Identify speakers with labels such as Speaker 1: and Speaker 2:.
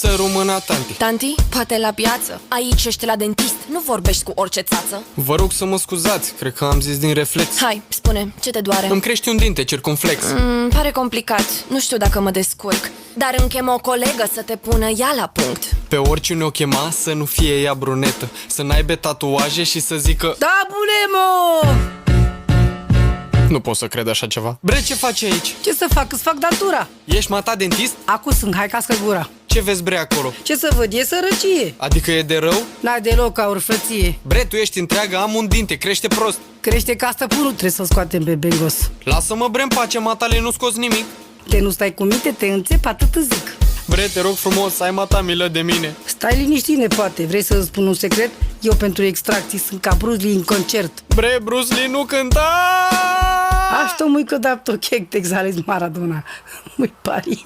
Speaker 1: Să rămână tanti.
Speaker 2: Tanti, poate la piață. Aici ești la dentist, nu vorbești cu orice țață.
Speaker 1: Vă rog să mă scuzați, cred că am zis din reflex.
Speaker 2: Hai, spune, ce te doare?
Speaker 1: Îmi crește un dinte circumflex.
Speaker 2: Pare complicat, nu știu dacă mă descurc. Dar îmi chem o colegă să te pună ea la punct.
Speaker 1: Pe oricine o chema să nu fie ea brunetă, să n-aibă tatuaje și să zică:
Speaker 3: Da, bulemo!
Speaker 1: nu pot să cred așa ceva. Bre, ce faci aici?
Speaker 3: Ce să fac? Îți fac datura.
Speaker 1: Ești mata dentist?
Speaker 3: Acu sunt, hai cască gura.
Speaker 1: Ce vezi, bre, acolo?
Speaker 3: Ce să văd? E sărăcie.
Speaker 1: Adică e de rău?
Speaker 3: N-ai deloc ca urfăție.
Speaker 1: Bre, tu ești întreagă, am un dinte, crește prost.
Speaker 3: Crește ca stăpânul, trebuie să-l scoatem pe bengos.
Speaker 1: Lasă-mă, bre, în pace, matale, nu scoți nimic.
Speaker 3: Te nu stai cu minte, te înțep, atât îți zic.
Speaker 1: Bre, te rog frumos, ai mata milă de mine.
Speaker 3: Stai liniștit, nepoate. Vrei să-ți spun un secret? Eu pentru extracții sunt ca Bruce Lee în concert.
Speaker 1: Bre, Bruce Lee nu cânta!
Speaker 3: Așto muy că da to kek te exales Maradona. Muy pari.